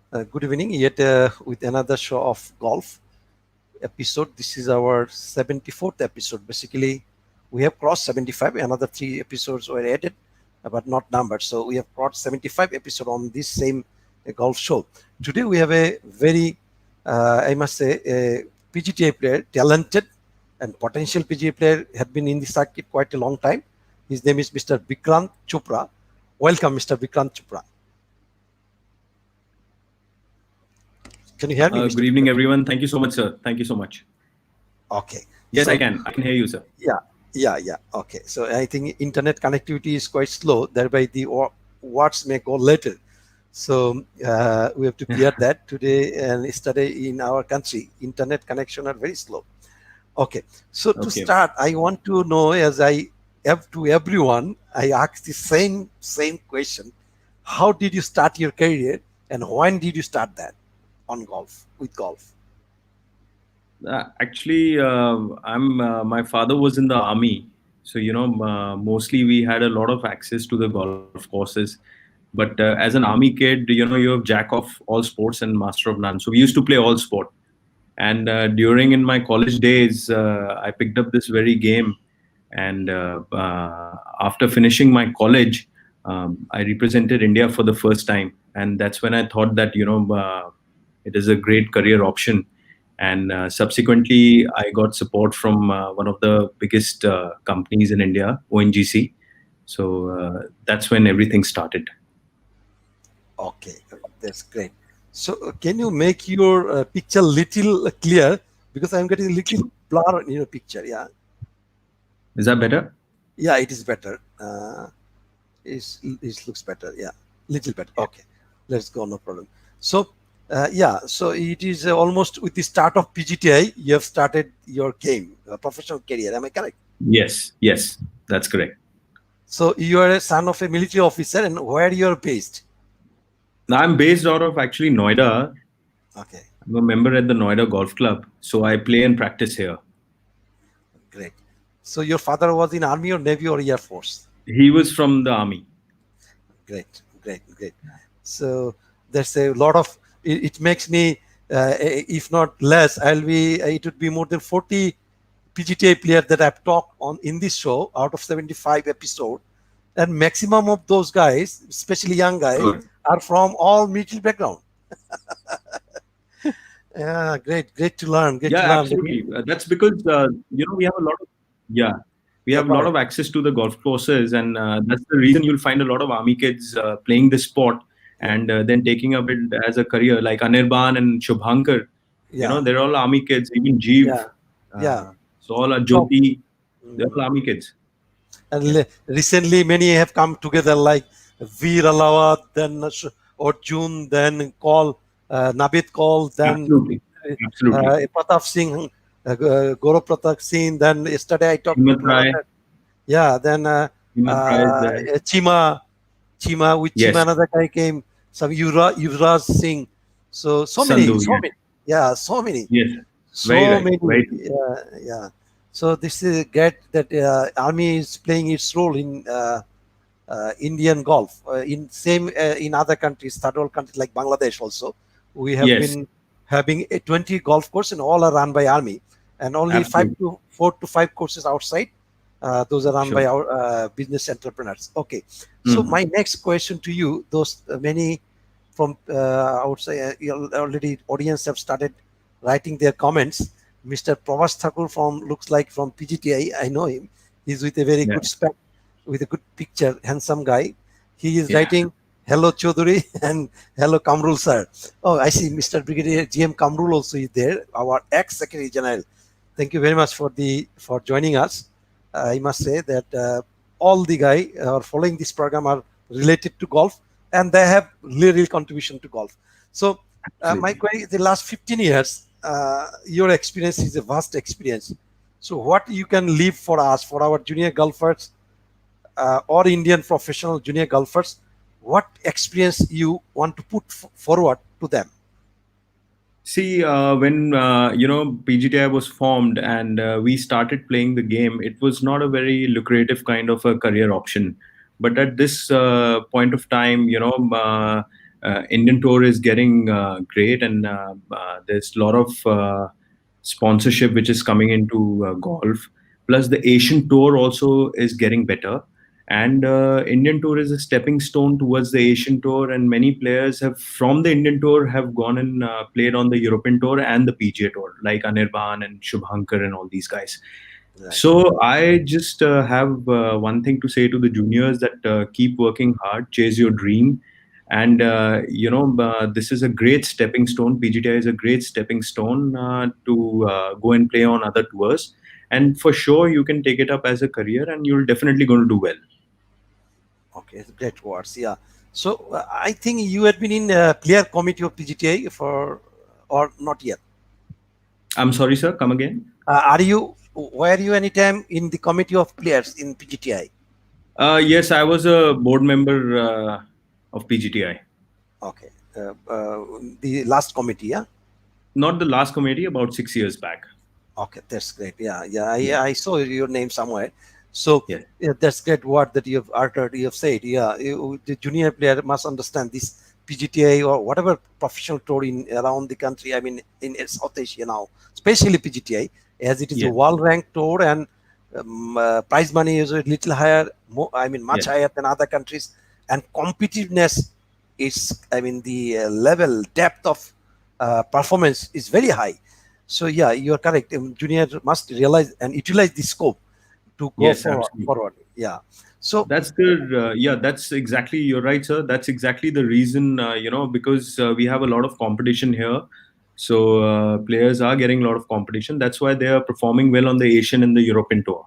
Good evening, yet with another show of golf episode. This is our 74th episode. Basically, we have crossed 75. Another 3 episodes were added, but not numbered. So we have crossed 75 episode on this same golf show. Today we have a very, I must say, a PGTI player, talented and potential PGA player, had been in the circuit quite a long time. His name is Mr. Vikrant Chopra. Welcome, Mr. Vikrant Chopra. Can you hear me, Mr. Good evening, everyone. Thank you so much, sir. Thank you so much. Okay. Yes, So, I can. I can hear you, sir. yeah. Okay. So I think internet connectivity is quite slow. Thereby, the words may go later. So we have to clear that today and yesterday in our country. Internet connection are very slow. Okay. So to Okay. start, I want to know, as I have to everyone, I ask the same question: how did you start your career, and when did you start that on golf with golf? Actually, my father was in the army, so mostly we had a lot of access to the golf courses. But as an army kid, you have jack of all sports and master of none. So we used to play all sport. And during in my college days, I picked up this very game. And after finishing my college, I represented India for the first time. And that's when I thought that, it is a great career option. And subsequently, I got support from one of the biggest companies in India, ONGC. So that's when everything started. Okay, that's great. So, can you make your picture little clear, because I'm getting a little blur in your picture? Yeah, Is that better? yeah, it is better. It looks better. Yeah, little better. Okay, let's go. No problem. So, yeah, so it is almost with the start of PGTI, you have started your game, professional career. Am I correct? Yes, that's correct. So, you are a son of a military officer, and where you are based? Now I'm based out of actually Noida. Okay, I'm a member at the Noida Golf Club, so I play and practice here. great. So, your father was in Army or Navy or Air Force? He was from the army. Great. So there's a lot of it makes me, if not less, I'll be. It would be more than 40 PGTA players that I've talked on in this show out of 75 episode, and maximum of those guys, especially young guys, Good. are from all military background. Yeah, great to learn. Great Yeah, to learn. absolutely. That's because we have a lot of yeah, we Yeah, have a go lot ahead. of access to the golf courses, and that's the reason you'll find a lot of army kids playing this sport Yeah, and then taking up it as a career, like Anirban and Shubhankar. yeah, They're all army kids. Even Jeev, yeah, yeah. so all are So, Jyoti. They're all mm, army kids. and Yeah, recently many have come together like Veer Alawat, then Arjun, then Kaul, Nabit Kaul, then absolutely, absolutely. Pratap Singh, Gaurav Pratap Singh, then yesterday I talked Himmat with one Rai, other, yeah, then Himmat Rai is there. Chima, with Chima Yes, another guy came, some Yuvraj Singh, so many, Sandhu. Yes, yeah, so many. yes. Very So right. many, Very true. yeah. So this is great that army is playing its role in Indian golf. In same in other countries, third world countries like Bangladesh also, we have Yes, been having 20 golf courses, and all are run by army, and only absolutely. 4 to 5 courses outside. Those are run by Sure. our business entrepreneurs. Okay, so Mhm. my next question to you: those many from I would say already audience have started writing their comments. Mr. Pravas Thakur from looks like from PGTI. I know him. He's with a very Yeah, good spec, with a good picture, handsome guy. He is yeah. writing hello Chaudhary and hello Kamrul sir. Oh, I see Mr. Brigadier GM Kamrul also is there, our ex Secretary General. Thank you very much for joining us. I must say that all the guy are following this program are related to golf, and they have real contribution to golf. So my Absolutely. query: the last 15 years, your experience is a vast experience. So what you can leave for us, for our junior golfers or Indian professional junior golfers, what experience you want to put forward to them? See, when PGTI was formed and we started playing the game, it was not a very lucrative kind of a career option. But at this point of time, Indian Tour is getting great, and there's a lot of sponsorship which is coming into golf. Plus, the Asian Tour also is getting better, and Indian Tour is a stepping stone towards the Asian Tour. And many players have from the Indian Tour have gone and played on the European Tour and the PGA Tour, like Anirban and Shubhankar and all these guys. Right. So I just have one thing to say to the juniors, that keep working hard, chase your dream, and this is a great stepping stone. PGTI is a great stepping stone to go and play on other tours, and for sure you can take it up as a career, and you're definitely going to do well. Okay, great words. Yeah. So I think you had been in player committee of PGTI for, or not yet. I'm sorry, sir. Come again. Were you anytime in the committee of players in PGTI? Yes, I was a board member of PGTI. Okay. The last committee, yeah? Not the last committee, about 6 years back. Okay, that's great. Yeah. Yeah. I saw your name somewhere. So Yes. yeah, that's great word that you have uttered, you have said. Yeah, the junior player must understand this PGTI or whatever professional tour in around the country. I mean, in South Asia now, especially PGTI, as it is a Yes. world ranked tour, and prize money is a little higher. I mean, much Yes. higher than other countries, and competitiveness is, I mean, the level depth of performance is very high. So yeah, you are correct. Junior must realize and utilize the scope to go Yes, absolutely. forward. Yeah. So That's the yeah. That's exactly, you're right, sir. That's exactly the reason. Because we have a lot of competition here, so players are getting a lot of competition. That's why they are performing well on the Asian and the European tour.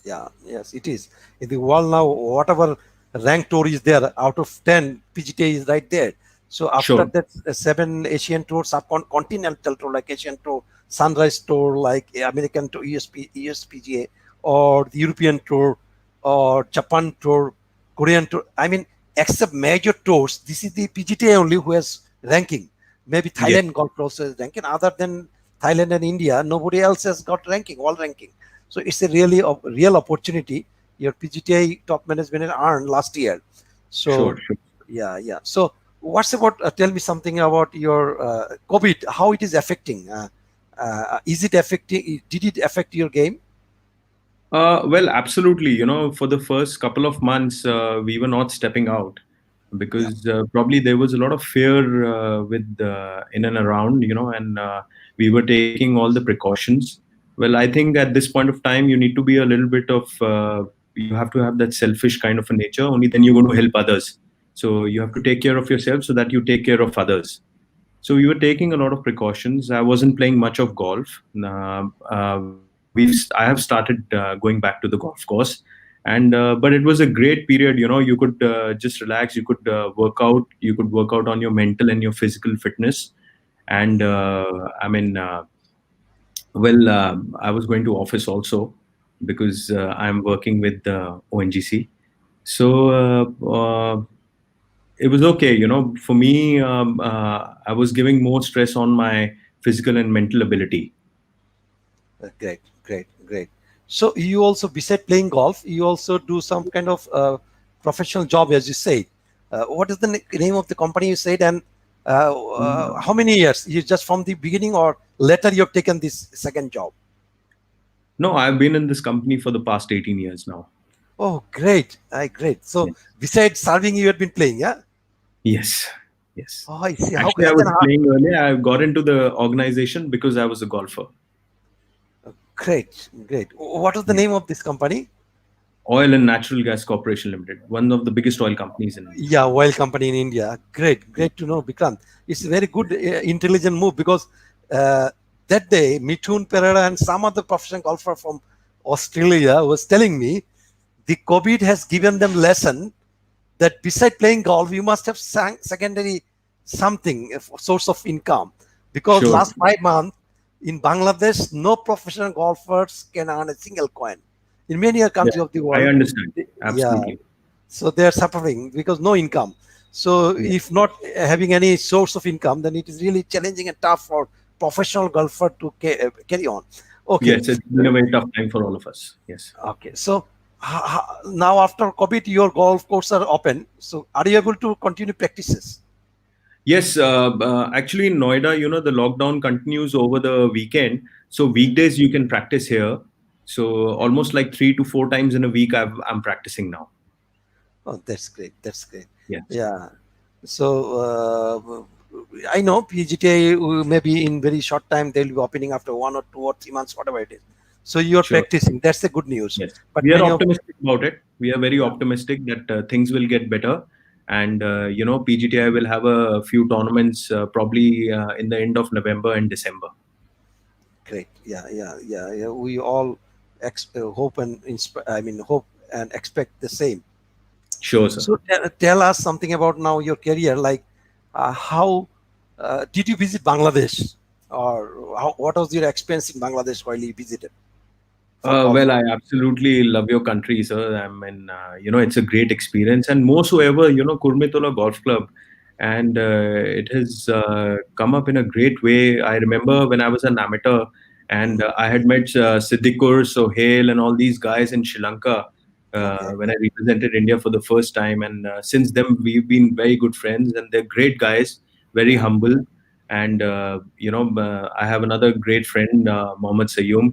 yeah, yes, it is. In the world now, whatever rank tour is there, out of 10, PGTA is right there. So after Sure. that, 7 Asian tour, subcontinental tour like Asian tour, Sunrise tour like American tour, USPGA, or the European tour, or Japan tour, Korean tour. I mean, except major tours, this is the PGTA only who has ranking. Maybe Yes. Thailand golf also has ranking. Other than Thailand and India, nobody else has got ranking, all ranking. So it's a really real opportunity. Your PGTI top management earned last year. So Sure. Sure. yeah. So what's about? Tell me something about your COVID. How it is affecting? Is it affecting? Did it affect your game? Well, absolutely. For the first couple of months, we were not stepping out Yeah, because probably there was a lot of fear with in and around, and we were taking all the precautions. Well, I think at this point of time, you need to be a little bit of, you have to have that selfish kind of a nature. Only then you're going to help others. So you have to take care of yourself so that you take care of others. So we were taking a lot of precautions. I wasn't playing much of golf. I have started going back to the golf course, and but it was a great period. You could just relax. You could work out. You could work out on your mental and your physical fitness. And I mean, I was going to office also because I'm working with the ONGC. So it was okay. For me, I was giving more stress on my physical and mental ability. great. So you also, beside playing golf, you also do some kind of professional job, as you said. What is the name of the company you said, and how many years? You just from the beginning, or later you have taken this second job? No, I've been in this company for the past 18 years now. Oh, great. Great. So Yes. besides serving, you had been playing, yeah? Yes. Yes. Oh, I see. How Actually, I then? was playing earlier. I got into the organization because I was a golfer. Great. What is the Yeah. name of this company? Oil and Natural Gas Corporation Limited, one of the biggest oil companies in India. Yeah, oil company in India. Great to know, Vikrant. It's a very good, intelligent move, because that day, Mithun Pereira and some other professional golfer from Australia was telling me the COVID has given them lesson that beside playing golf, you must have secondary something, a source of income. Because Sure. last 5 months in Bangladesh, no professional golfers can earn a single coin. In many other Yeah, countries of the I world, understand. yeah, Absolutely. so they are suffering because no income. So Yeah. if not having any source of income, then it is really challenging and tough for professional golfer to carry on. Okay. Yes, it's been a very tough time for all of us. Yes. Okay. So now after COVID, your golf courses are open. So are you able to continue practices? Yes, actually in Noida, the lockdown continues over the weekend. So weekdays you can practice here. So almost like 3 to 4 times in a week, I'm practicing now. Oh, that's great. That's great. Yes, Yeah. So I know PGTI maybe in very short time they'll be opening after 1 or 2 or 3 months, whatever it is. So you are sure. practicing. That's the good news. Yes, But we are many of optimistic about it. We are very yeah, optimistic that things will get better, and PGTI will have a few tournaments probably in the end of November and December. great. Yeah, yeah, yeah, yeah. We all hope and hope and expect the same. Sure, sir. So tell us something about now your career. Like, how did you visit Bangladesh, or what was your experience in Bangladesh while you visited for golf? Well, I absolutely love your country, sir. I mean, it's a great experience, and more so ever, Kurmitola Golf Club, and it has come up in a great way. I remember when I was an amateur, and Mm, I had met Siddiqur, Sohail, and all these guys in Sri Lanka okay. when I represented India for the first time, and since then we've been very good friends, and they're great guys, very Mm, humble, and I have another great friend, Mohammed Sayyum.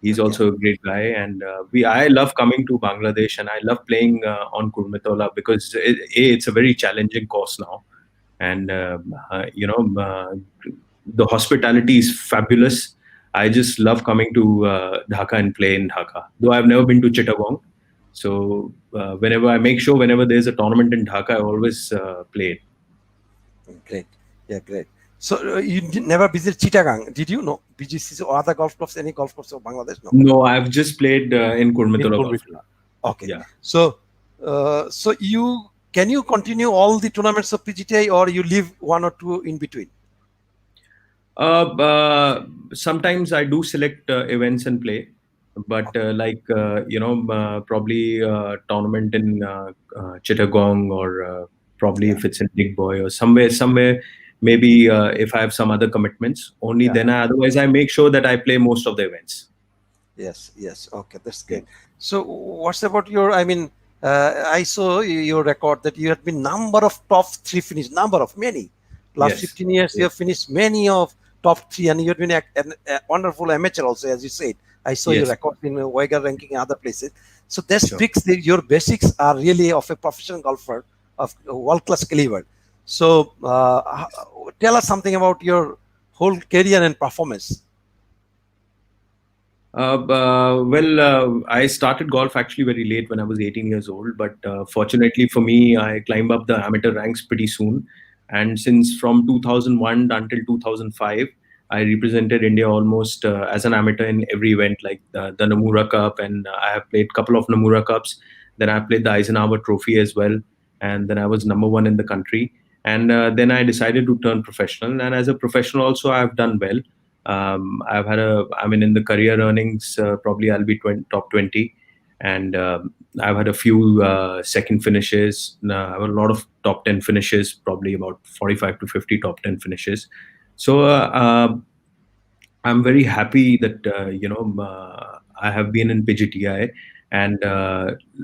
He's okay. also a great guy, and I love coming to Bangladesh, and I love playing on Kurmitola because it's a very challenging course now, and the hospitality is fabulous. I just love coming to Dhaka and play in Dhaka. Though I've never been to Chittagong, so whenever there's a tournament in Dhaka, I always play it. Great. Yeah, great. So you never visit Chittagong, did you? No, BGCs or other golf clubs, any golf clubs of Bangladesh? No, No, I've just played in in Kurmitola Golf Club. Kurbitla. Okay. Yeah. So, so you can you continue all the tournaments of PGTI, or you leave one or two in between? Uh, uh, Sometimes I do select events and play, but Okay. probably tournament in Chittagong, or probably Yeah. if it's in Big Boy or somewhere, maybe if I have some other commitments, only Yeah. then. Otherwise, I make sure that I play most of the events. Yes, yes. Okay, that's Yeah. great. So, what's about your? I mean, I saw your record that you had been number of top three finish, number of many. Last Yes. 15 years, you Yes. have finished many of top three, and you have been a wonderful amateur also, as you said. I saw your Yes. record in Weiger ranking and other places. So that Sure. speaks that your basics are really of a professional golfer of world class caliber. So, tell us something about your whole career and performance. I started golf actually very late when I was 18 years old, but fortunately for me, I climbed up the amateur ranks pretty soon. And since from 2001 until 2005, I represented India almost as an amateur in every event, like the Nomura Cup, and I have played a couple of Nomura Cups. Then I played the Eisenhower Trophy as well, and then I was number one in the country. And then I decided to turn professional, and as a professional also, I've done well. I mean, in the career earnings, probably I'll be top 20. And I've had a few second finishes. I have a lot of top 10 finishes, probably about 45 to 50 top 10 finishes. So I'm very happy that, I have been in PGTI. And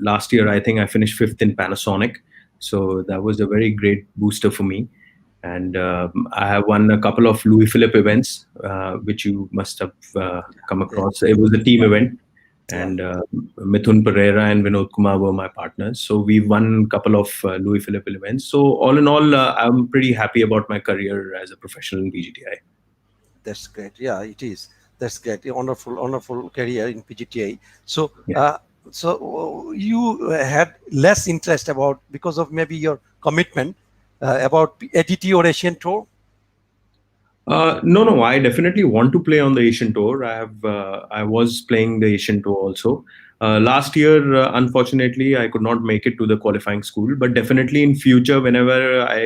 last year, I think I finished fifth in Panasonic. So that was a very great booster for me. And I have won a couple of Louis Philippe events, which you must have come Yeah, across. It was a team event, yeah. and Mithun Pereira and Vinod Kumar were my partners. So we won a couple of Louis Philippe events. So all in all, I'm pretty happy about my career as a professional in PGTI. That's great. Yeah, it is. That's great. A wonderful, wonderful career in PGTI. So, Yeah. you had less interest about because of maybe your commitment about ADT or Asian Tour. No, no. I definitely want to play on the Asian Tour. I was playing the Asian Tour also. Last year, unfortunately, I could not make it to the qualifying school. But definitely in future, whenever I,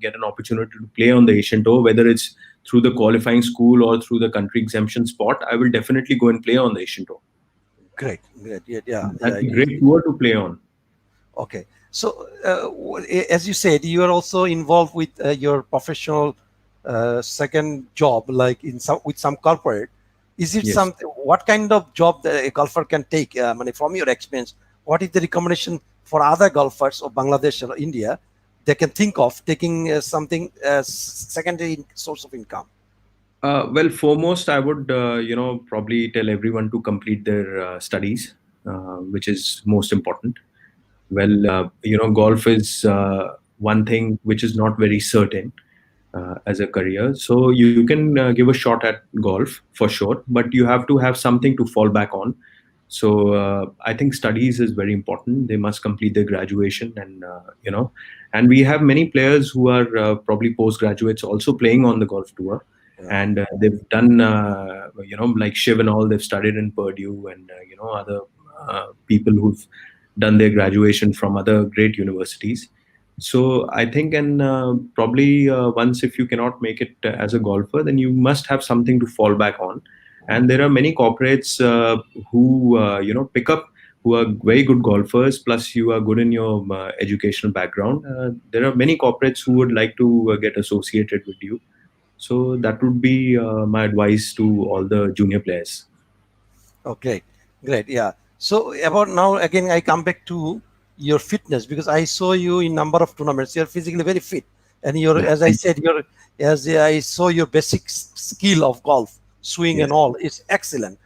get an opportunity to play on the Asian Tour, whether it's through the qualifying school or through the country exemption spot, I will definitely go and play on the Asian Tour. Great, great. Yeah, yeah, yeah. That's a great tour to play on. Okay. So, as you said, you are also involved with your professional second job, like in some with some corporate. Is it Yes. some? What kind of job that a golfer can take? From your experience, what is the recommendation for other golfers of Bangladesh or India they can think of taking something as secondary source of income? Well, foremost, I would, probably tell everyone to complete their studies, which is most important. Well, golf is one thing which is not very certain as a career. So you can give a shot at golf for sure, but you have to have something to fall back on. So I think studies is very important. They must complete their graduation, and and we have many players who are probably postgraduates also playing on the golf tour, Yeah. and they've done like Shiv and all. They've studied in Purdue, and other people who've done their graduation from other great universities. So I think, and probably once if you cannot make it as a golfer, then you must have something to fall back on. And there are many corporates who pick up, who are very good golfers. Plus, you are good in your educational background. There are many corporates who would like to get associated with you. So that would be my advice to all the junior players. Oh, great, great. Yeah. So about now again, I come back to your fitness because I saw you in number of tournaments. You're physically very fit, and you're, Yeah, as I thank you. said, you're as I saw your basic skill of golf, swing and Yes. all is excellent.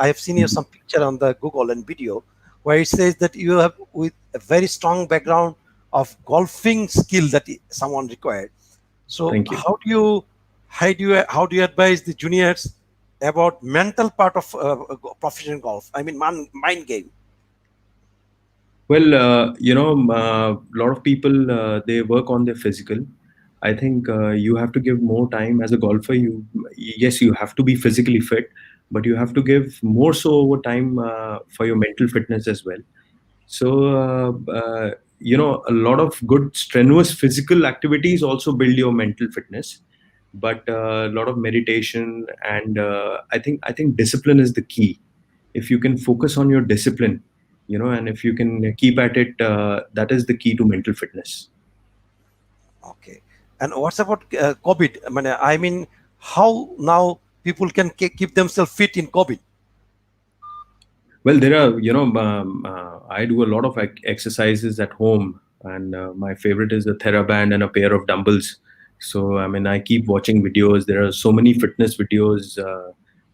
I have seen you some picture on the Google and video where it says that you have with a very strong background of golfing skill that someone required. So Thank you. how do you advise the juniors about mental part of professional golf? I mean, mind game. Well, a lot of people they work on their physical. I think you have to give more time as a golfer. Yes, you have to be physically fit, but you have to give more so over time for your mental fitness as well. So, a lot of good strenuous physical activities also build your mental fitness, but a lot of meditation and I think discipline is the key. If you can focus on your discipline, and if you can keep at it, that is the key to mental fitness. Okay. And what's about COVID? I mean, how now people can keep themselves fit in COVID? Well, there are, I do a lot of exercises at home, and my favorite is a TheraBand and a pair of dumbbells. So, I mean, I keep watching videos. There are so many fitness videos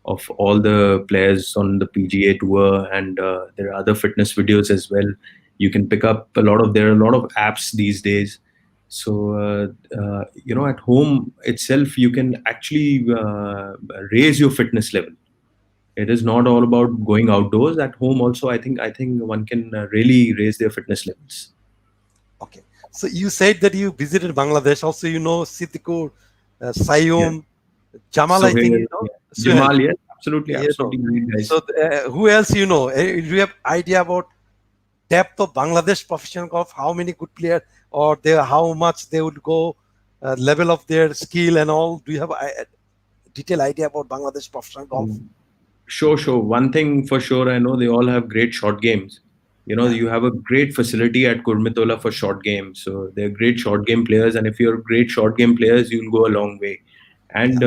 of all the players on the PGA tour, and there are other fitness videos as well. You can pick up there are a lot of apps these days. So, at home itself, you can actually raise your fitness level. It is not all about going outdoors. At home also, I think one can really raise their fitness levels. Okay. So you said that you visited Bangladesh. Also, Sitikur, Yeah. Sayum, Jamal, I So think here, yeah. Suhail. Jamal, yes, absolutely, You know. absolutely great So guys. who else you know? Do you have idea about depth of Bangladesh professional golf? How many good players, or how much they would go, level of their skill and all? Do you have a detailed idea about Bangladesh professional golf? Mm. Sure, sure. One thing for sure, I know they all have great short games. Yeah. You have a great facility at Kurmitola for short games. So they're great short game players. And if you're great short game players, you'll go a long way. Yeah. And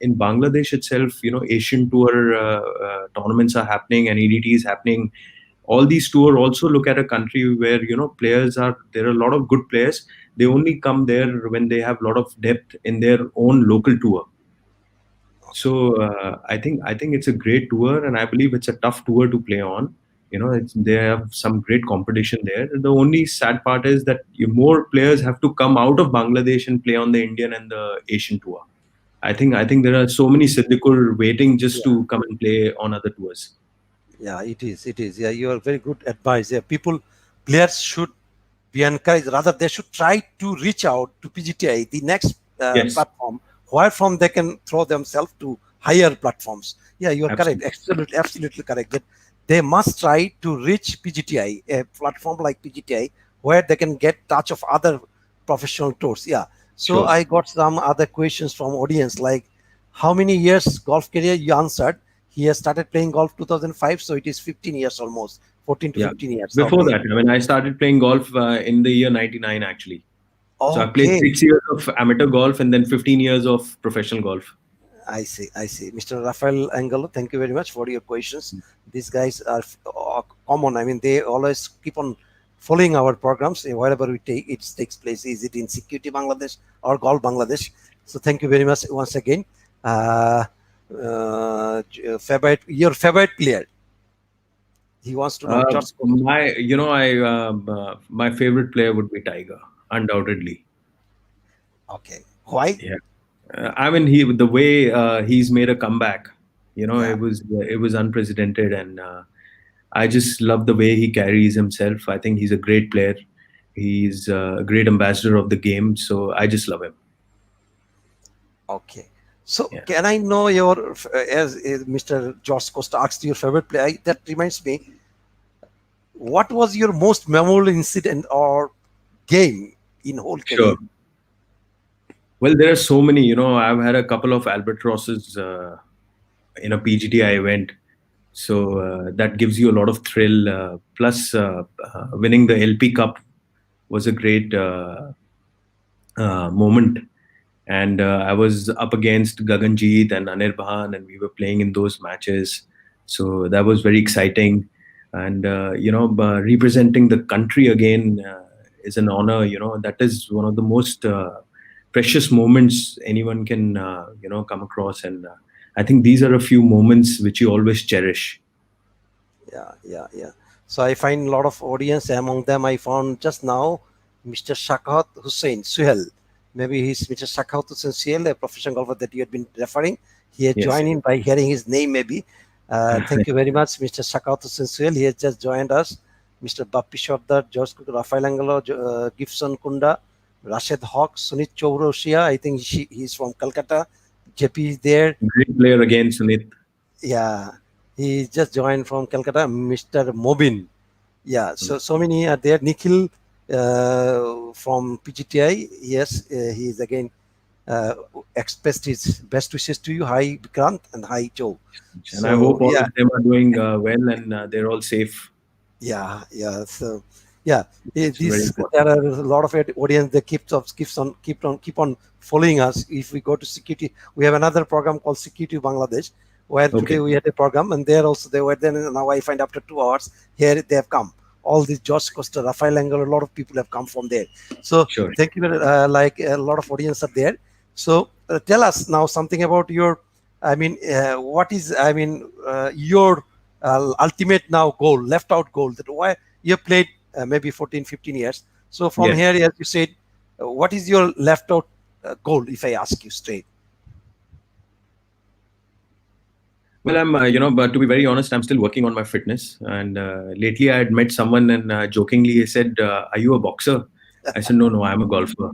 in Bangladesh itself, Asian Tour tournaments are happening and EDT is happening. All these tour also look at a country where, there are a lot of good players. They only come there when they have a lot of depth in their own local tour. Okay. So I think it's a great tour, and I believe it's a tough tour to play on. They have some great competition there. The only sad part is that more players have to come out of Bangladesh and play on the Indian and the Asian tour. I think there are so many Siddiqur waiting just Yeah. to come and play on other tours. Yeah, it is. It is. Yeah, you are very good advice. Yeah, players should be encouraged. Rather, they should try to reach out to PGTI, the next Yes, platform, where from they can throw themselves to higher platforms. Yeah, you are correct. absolutely. Absolutely, absolutely correct. That they must try to reach PGTI, a platform like PGTI, where they can get touch of other professional tours. Yeah. So Sure. I got some other questions from audience, like how many years golf career? You answered. He has started playing golf 2005, so it is 15 years almost, 14 to Yeah. 15 years. Before Okay. that, I mean, I started playing golf in the year '99 actually. So I played Okay. 6 years of amateur golf and then 15 years of professional golf. I see. I see. Mr. Rafael Angelo, thank you very much for your questions. These guys are common. I mean, they always keep on following our programs wherever we take it takes place. Is it in Security Bangladesh or Golf Bangladesh? So thank you very much once again. Favorite, your favorite player? He wants to know. George Costa. My favorite player would be Tiger, undoubtedly. Okay. Why? Yeah. I mean, he the way he's made a comeback, Yeah. it was unprecedented, and I just love the way he carries himself. I think he's a great player. He's a great ambassador of the game, so I just love him. Okay. So Yeah, can I know your as Mr. George Costa asked your favorite player? That reminds me, what was your most memorable incident or game in whole career? sure. Well, there are so many. I've had a couple of albatrosses in a PGTI event, so that gives you a lot of thrill. Plus, winning the LP Cup was a great moment. And I was up against Gaganjeet and Anirban, and we were playing in those matches. So that was very exciting. And representing the country again is an honor. That is one of the most precious moments anyone can come across. And I think these are a few moments which you always cherish. Yeah. So I find a lot of audience. Among them, I found just now Mr. Shakhat Hussain Suhel. Maybe he's Mr. Shakhat Hussain Suhel, a professional golfer that you had been referring. He had Yes. joined in by hearing his name, maybe. Thank you very much, Mr. Shakhat Hussain Suhel. He has just joined us. Mr. Bappi Sardar, George Cook, Rafael Angelo, Gibson Kunda, Rashid Hawk, Sunit Chowrosia. I think he's from Calcutta. JP is there. Great player again, Sunit. Yeah, he just joined from Calcutta, Mr. Mobin. Yeah, Mm. so many are there. Nikhil from PGTI. Yes, he is again uh, expressed his best wishes to you. Hi, Vikrant, and hi, Joe. And I So hope all yeah, of them are doing well and they're all safe. yeah. So yeah, It's very this important. there are a lot of audience that keep on following us. If we go to security, we have another program called Security Bangladesh, where today Okay, we had a program, and there also they were. Then now I find after 2 hours here they have come. All these George Costa, Rafael Engel, a lot of people have come from there. So sure. thank you. Like a lot of audience are there. So tell us now something about your. I mean, what is your ultimate now goal, left out goal? That why you have played maybe 14, 15 years. So from Yes. here, as you said, what is your left out goal? If I ask you straight. Well, but to be very honest, I'm still working on my fitness. And lately I had met someone and jokingly he said, "Are you a boxer?" I said, "No, no, I'm a golfer."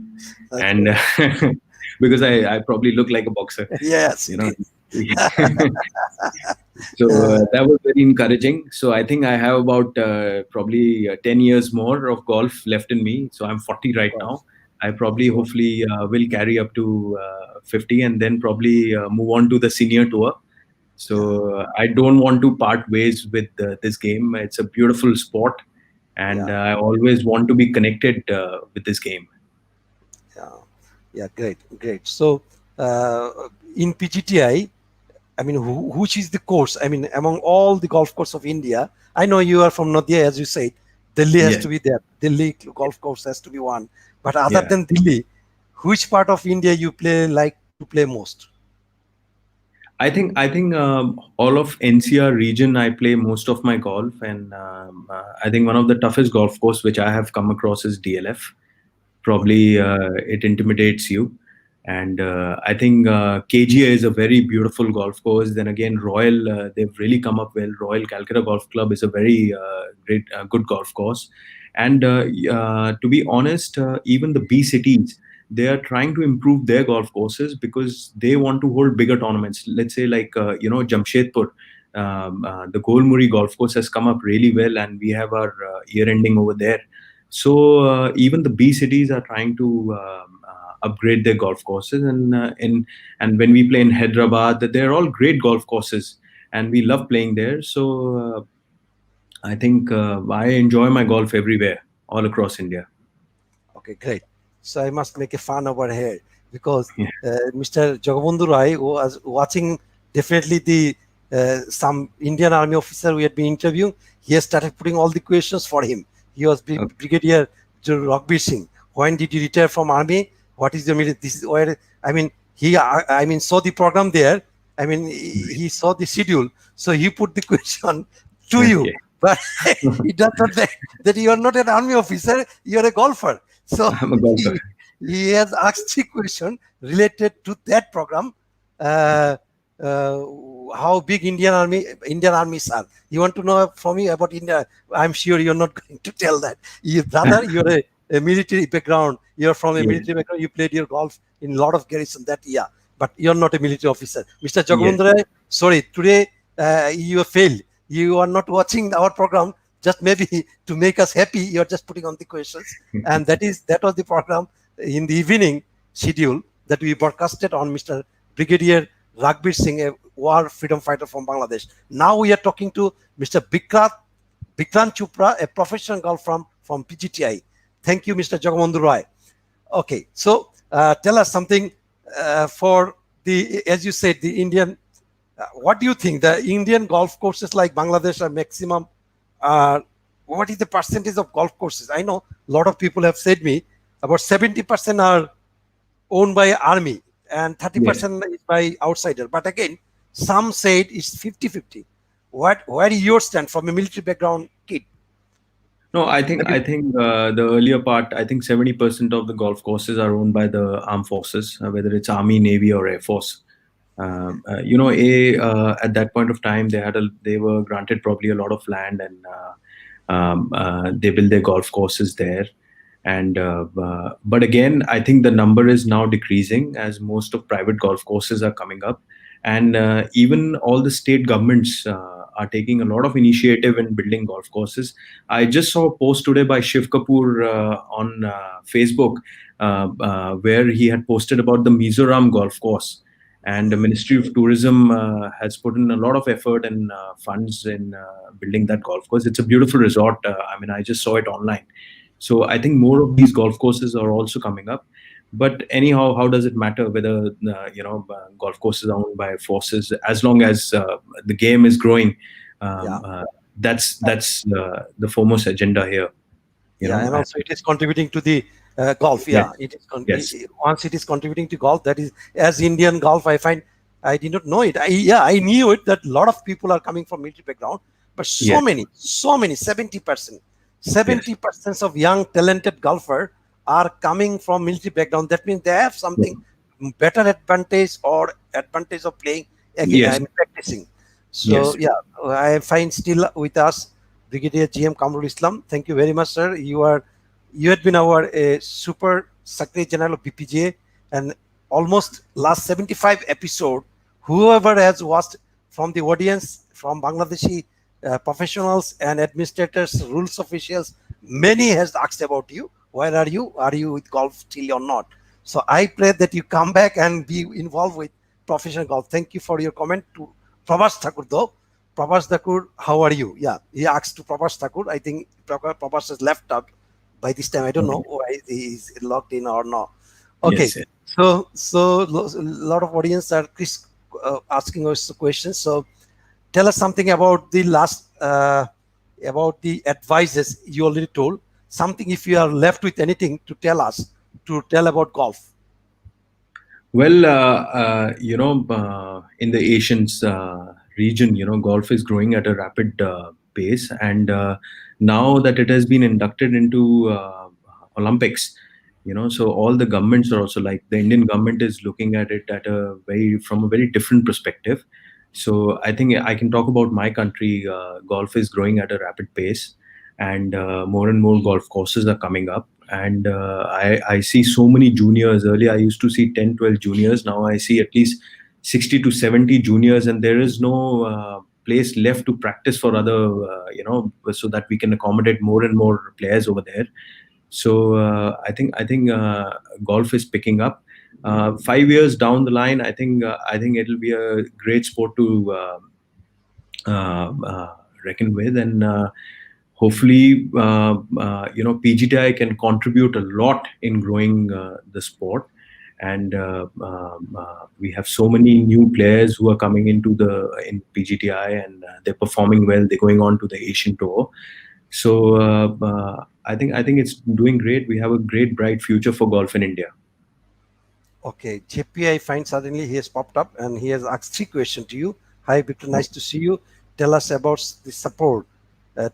And Okay. because I probably look like a boxer, Yes, you it know. is. So Uh, that was very encouraging. So I think I have about probably 10 years more of golf left in me. So I'm 40 right now. I probably, okay. hopefully, will carry up to 50 and then probably move on to the senior tour. Yeah, So I don't want to part ways with this game. It's a beautiful sport, and yeah, I always want to be connected with this game. yeah, yeah. Great. So in PGTI, mean, which is the course? I mean, among all the golf course of India, I know you are from Nadia, as you said. Delhi has Yes. to be there. Delhi golf course has to be one. But other Yeah. than Delhi, which part of India you like to play most? I think all of NCR region I play most of my golf, and I think one of the toughest golf course which I have come across is DLF. Probably it intimidates you, and I think KGA is a very beautiful golf course. Then again, Royal they've really come up well. Royal Calcutta Golf Club is a very great good golf course, and to be honest, even the B cities, they are trying to improve their golf courses because they want to hold bigger tournaments. Let's say like Jamshedpur, the Golmuri golf course has come up really well, and we have our year ending over there. So even the B cities are trying to upgrade their golf courses, and when we play in Hyderabad, they're all great golf courses, and we love playing there. So I think I enjoy my golf everywhere, all across India. Okay, great. So I must make a fun over here because Yeah. Mr. Jagabandhu Rai was watching definitely the some Indian Army officer we had been interviewing. He has started putting all the questions for him. He was Okay. Brigadier Raghbir Singh. When did you retire from army? What is your military? This is where I mean he I mean saw the program there. I mean he saw the schedule, so he put the question to you. Okay. But it does not that, that you are not an army officer, you are a golfer. So I'm a golfer. he, he has asked three questions related to that program. Uh, uh, how big Indian armies are. You want to know from me about India? I'm sure you're not going to tell that. You, brother, you're a military background. You're from a Yes. military background. You played your golf in a lot of garrison. That yeah, but you're not a military officer, Mr. Yes. Jagabandhu Rai. Sorry, today you failed. You are not watching our program. Just maybe to make us happy, you're just putting on the questions, and that was the program in the evening schedule that we broadcasted on Mr. Brigadier Raghbir Singh, a war freedom fighter from Bangladesh. Now we are talking to Mr. Vikrant Chopra, a professional golfer from PGTI. Thank you, Mr. Jagabandhu Roy. Okay, so tell us something for the, as you said, the Indian. What do you think? The Indian golf courses like Bangladesh are maximum. Uh, what is the percentage of golf courses? I know a lot of people have said me about 70% are owned by army and Yes. 30% is by outsider. But again, some said it's 50-50. Where is your stand from a military background kid? No, I think the earlier part. I think 70% of the golf courses are owned by the armed forces, whether it's army, navy, or air force. At that point of time, they were granted probably a lot of land, and they built their golf courses there. And but again, I think the number is now decreasing as most of private golf courses are coming up, and even all the state governments are taking a lot of initiative in building golf courses. I just saw a post today by Shiv Kapoor on Facebook, where he had posted about the Mizoram golf course, and the Ministry of Tourism has put in a lot of effort and funds in building that golf course. It's a beautiful resort. I mean, I just saw it online. So I think more of these golf courses are also coming up. But anyhow, how does it matter whether golf courses are owned by forces? As long as the game is growing, Yeah. um, uh, that's the foremost agenda here. You Yeah, know, and and also it is contributing to the golf. yes, Yeah, it is yes, once it is contributing to golf. That is, as Indian golf, I find I did not know it. I knew it that a lot of people are coming from military background, but yes, so many, 70%, yes, 70% of young talented golfer are coming from military background. That means they have something better advantage or advantage of playing again. yes, I'm practicing. So yes. yeah, I find still with us Brigadier GM Kamrul Islam. Thank you very much, sir. You had been our super Secretary General of BPGA, and almost last 75 episode. Whoever has watched from the audience, from Bangladeshi professionals and administrators, rules officials, many has asked about you. Where are you? Are you with golf still or not? So I pray that you come back and be involved with professional golf. Thank you for your comment to Prabhas Thakur though. Prabhas Thakur, how are you? Yeah, he asked to Prabhas Thakur. I think Prabhas has left out by this time. I don't know Okay. why he's logged in or not. Okay, Yes, yes. so a lot of audience are asking us questions. So tell us something about the last about the advices you already told. Something if you are left with anything to tell us to tell about golf. Well, in the Asians region, golf is growing at a rapid pace, and now that it has been inducted into Olympics, so all the governments are also like the Indian government is looking at it from a very different perspective. So I think I can talk about my country. Golf is growing at a rapid pace, and more and more golf courses are coming up, and I see so many juniors. Earlier I used to see 10, 12 juniors. Now I see at least 60 to 70 juniors, and there is no place left to practice for other so that we can accommodate more and more players over there. So I think golf is picking up. 5 years down the line, I think it'll be a great sport to reckon with, and hopefully PGTI can contribute a lot in growing the sport. And we have so many new players who are coming into the in PGTI, and they're performing well. They're going on to the Asian tour. So I think it's doing great. We have a great bright future for golf in India. Okay, JP, I find suddenly he has popped up and he has asked three questions to you. Hi, Victor, nice to see you. Tell us about the support.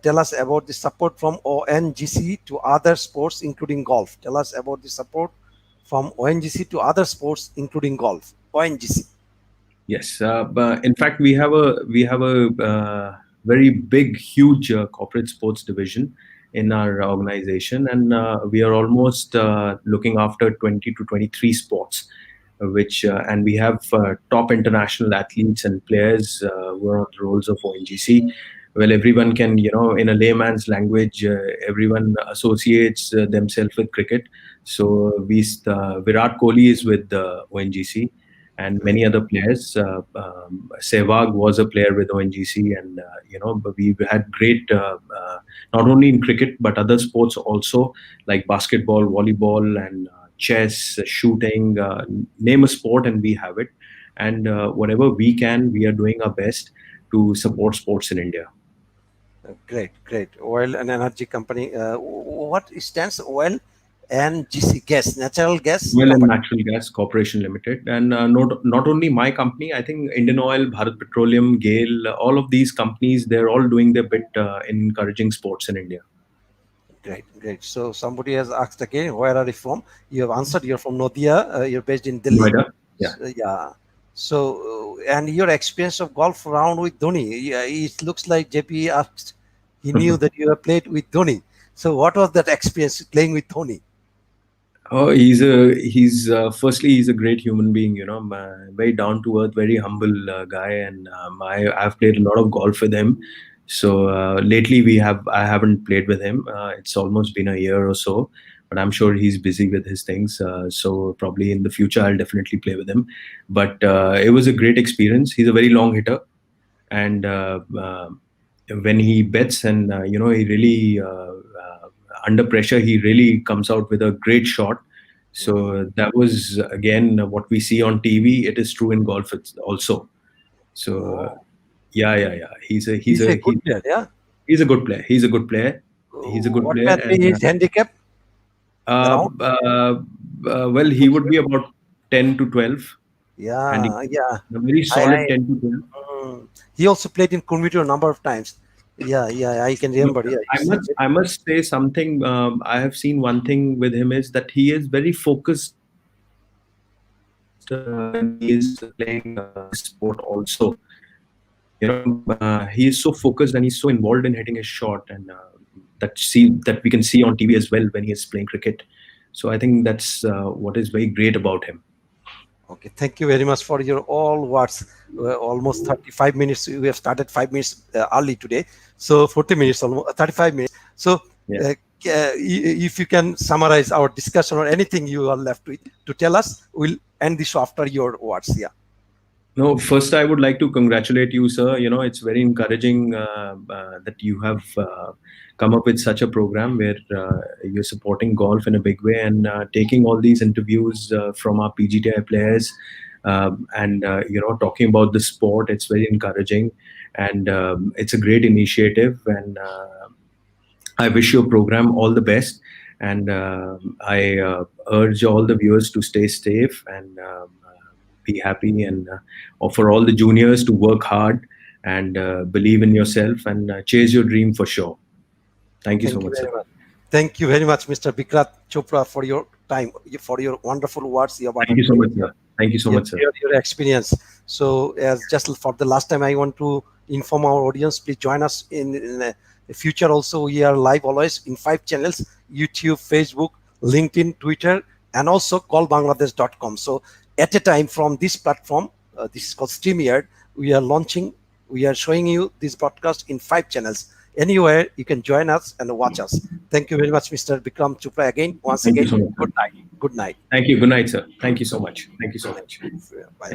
Tell us about the support from ONGC to other sports, including golf. Tell us about the support from ONGC to other sports, including golf. ONGC. Yes, but in fact, we have a very big, huge corporate sports division in our organization, and we are almost looking after 20 to 23 sports, which and we have top international athletes and players who are on the roles of ONGC. Well, everyone can, in a layman's language, everyone associates themselves with cricket. So Virat Kohli is with the ONGC, and Great. many other players. Sehwag was a player with ONGC, and but we've had great, not only in cricket but other sports also, like basketball, volleyball, and chess, shooting. Name a sport, and we have it. And whatever we can, we are doing our best to support sports in India. Great, great. Oil and energy company. What stands oil and GC gas, natural gas Oil and company. Natural Gas Corporation Limited, and not only my company. I think Indian Oil, Bharat Petroleum, GAIL, all of these companies, they're all doing their bit in encouraging sports in India. Great, great. So somebody has asked again, where are you from? You have answered. You're from Noida. You're based in Delhi. Noida, yeah. Yeah. So and your experience of golf round with Dhoni. Yeah, it looks like JP asked. He knew that you have played with Dhoni. So what was that experience playing with Dhoni? Oh, he's firstly, he's a great human being. Very down to earth, very humble guy, and I've played a lot of golf with him. So lately, I haven't played with him. It's almost been a year or so, but I'm sure he's busy with his things. So probably in the future, I'll definitely play with him. But it was a great experience. He's a very long hitter, and when he bets, and he really under pressure, he really comes out with a great shot. So that was again what we see on TV. It is true in golf also. So Oh, yeah, yeah, yeah. he's a good player. Yeah. He's a good player. He's a good player. He's a good What player, might be and his handicap uh, around? uh, well, he would be about 10 to 12, and Yeah, yeah. a very solid I 10 to 12. he also played in commuter a number of times. Yeah, yeah, I can Look, remember. Yeah, I he's a must I must say something. I have seen one thing with him is that he is very focused when he is playing this sport. Also, he is so focused and he's so involved in hitting his shot, and that we can see on TV as well when he is playing cricket. So I think that's what is very great about him. Okay, thank you very much for your all words. Almost 35 minutes. We have started 5 minutes early today, so 40 minutes, almost 35 minutes. So, Yeah. if you can summarize our discussion or anything you are left with to tell us, we'll end the show after your words. Yeah. No, first I would like to congratulate you, sir. It's very encouraging that you have come up with such a program where you're supporting golf in a big way, and taking all these interviews from our PGTI players, and talking about the sport. It's very encouraging, and it's a great initiative. And I wish your program all the best. And I urge all the viewers to stay safe, and be happy, and for all the juniors to work hard, and believe in yourself, and chase your dream for sure. Thank you so Thank you much, sir. very much. Thank you very much, Mr. Vikrant Chopra, for your time, for your wonderful words about Thank you so much, sir. Thank you so much, sir. your experience. So, as just for the last time, I want to inform our audience, please join us in the future. Also, we are live always in 5 channels: YouTube, Facebook, LinkedIn, Twitter, and also callbangladesh.com. So, at a time from this platform, this is called StreamYard, we are launching, we are showing you this broadcast in 5 channels. Anywhere you can join us and watch us. Thank you very much, Mr. Vikrant Chopra. Again, once Thank you again, so much, sir. good night. Good night. Thank you. Good night, sir. Thank you so much. Thank you so much. Bye. Thank you.